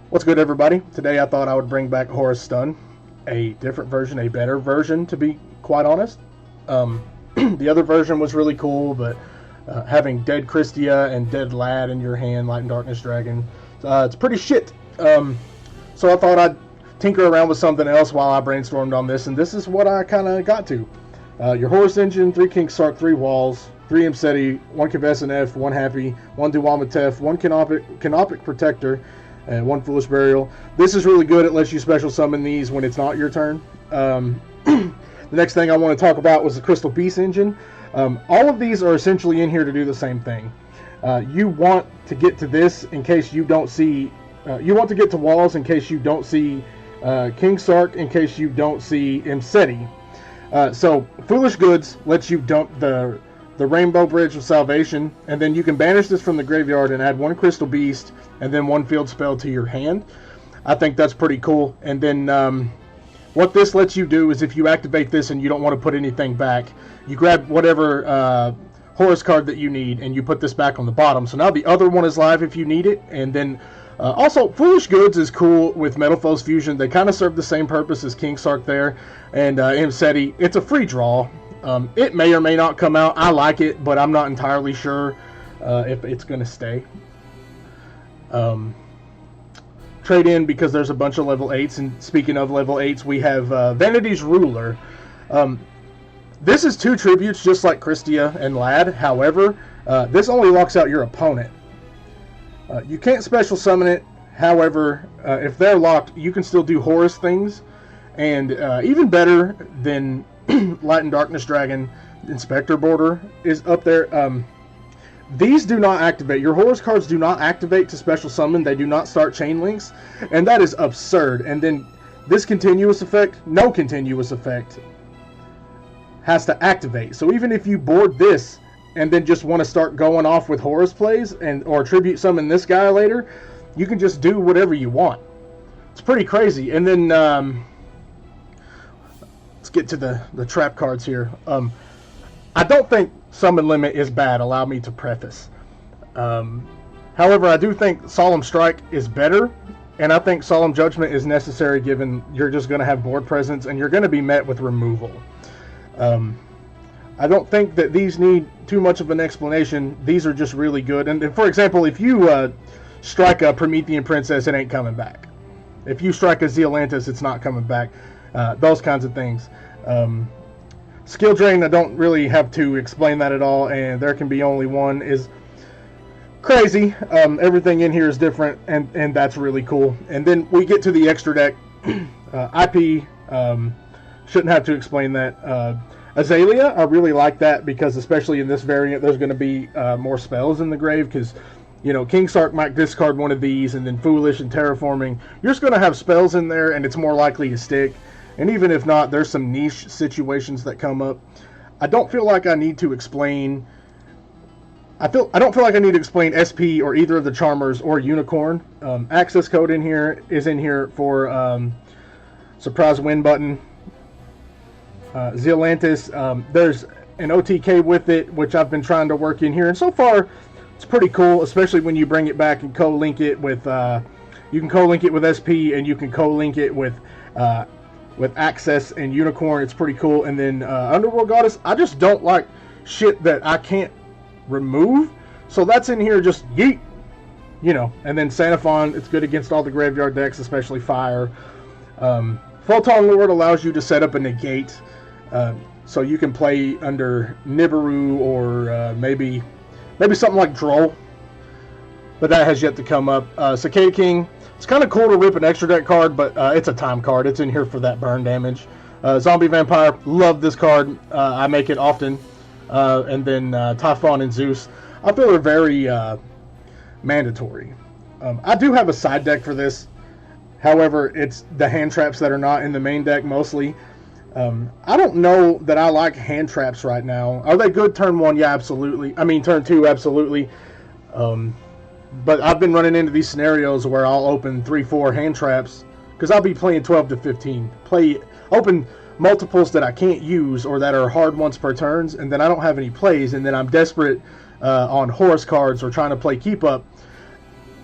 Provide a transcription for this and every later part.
What's good, everybody? Today I thought I would bring back Horus Stun, a different version, a better version, to be quite honest. The other version was really cool, but having Dead Christia and Dead Lad in your hand, Light and Darkness Dragon, it's pretty shit. So I thought I'd tinker around with something else while I brainstormed on this, and this is what I kind of got to. Your Horus Engine, 3 King Sark, 3 Walls, 3 Imseti, 1 Kevessin F, 1 Happy, 1 Duwamatef, 1 Canopic Protector, and 1 Foolish Burial. This is really good. It lets you special summon these when it's not your turn. The next thing I want to talk about was the Crystal Beast Engine. All of these are essentially in here to do the same thing. You want to get to this in case you don't see... you want to get to Walls in case you don't see King Sark, in case you don't see Imseti. So Foolish Goods lets you dump the Rainbow Bridge of Salvation, and then you can banish this from the graveyard and add 1 Crystal Beast and then 1 field spell to your hand. I think that's pretty cool. And then what this lets you do is if you activate this and you don't want to put anything back, you grab whatever Horus card that you need and you put this back on the bottom. So now the other one is live if you need it. And then also, Foolish Goods is cool with Metal Foes Fusion. They kind of serve the same purpose as King Sark there and Imseti. It's a free draw. It may or may not come out. I like it, but I'm not entirely sure if it's going to stay. Trade in because there's a bunch of level 8s, and speaking of level 8s, we have Vanity's Ruler. This is 2 tributes just like Christia and Lad. However, this only locks out your opponent. You can't special summon it. However, if they're locked, you can still do Horus things. And even better than Light and Darkness Dragon, Inspector Border is up there. These do not activate. Your Horus cards do not activate to special summon. They do not start chain links. And that is absurd. And then this continuous effect, no continuous effect, has to activate. So even if you board this and then just want to start going off with Horus plays or tribute summon this guy later, you can just do whatever you want. It's pretty crazy. And then let's get to the trap cards here. I don't think Summon Limit is bad, allow me to preface. However, I do think Solemn Strike is better, and I think Solemn Judgment is necessary given you're just going to have board presence and you're going to be met with removal. I don't think that these need too much of an explanation. These are just really good. And for example, if you strike a Promethean Princess, it ain't coming back. If you strike a Zealantis, it's not coming back. Those kinds of things. Skill drain, I don't really have to explain that at all, and there can be only one is crazy. Everything in here is different, and that's really cool. And then we get to the extra deck. IP, shouldn't have to explain that. Azalea, I really like that because especially in this variant, there's going to be more spells in the grave because, you know, King Sark might discard one of these, and then Foolish and Terraforming. You're just going to have spells in there, and it's more likely to stick. And even if not, there's some niche situations that come up. I don't feel like I need to explain... I don't feel like I need to explain SP or either of the Charmers or Unicorn. Access code in here is in here for surprise win button. Zealantis, there's an OTK with it, which I've been trying to work in here. And so far, it's pretty cool, especially when you bring it back and co-link it with... you can co-link it with SP, and you can co-link it with Access and Unicorn. It's pretty cool. And then Underworld Goddess, I just don't like shit that I can't remove, so that's in here, just yeet, you know. And then Xenophon, it's good against all the graveyard decks, especially fire. Photon Lord allows you to set up a negate, so you can play under Nibiru or maybe something like Droll, but that has yet to come up. Cicada King, it's kind of cool to rip an extra deck card, but it's a time card. It's in here for that burn damage. Zombie Vampire, love this card. I make it often. And then Typhon and Zeus, I feel are very mandatory. I do have a side deck for this. However, it's the hand traps that are not in the main deck mostly. I don't know that I like hand traps right now. Are they good turn 1? Yeah, absolutely. I mean, turn 2, absolutely. But I've been running into these scenarios where I'll open 3-4 hand traps because I'll be playing 12 to 15. Open multiples that I can't use or that are hard once per turns, and then I don't have any plays, and then I'm desperate on Horus cards or trying to play keep up.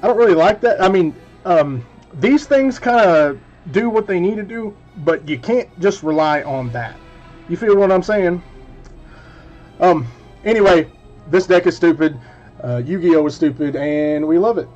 I don't really like that. I mean, these things kind of do what they need to do, but you can't just rely on that. You feel what I'm saying? Anyway, this deck is stupid. Yu-Gi-Oh is stupid, and we love it.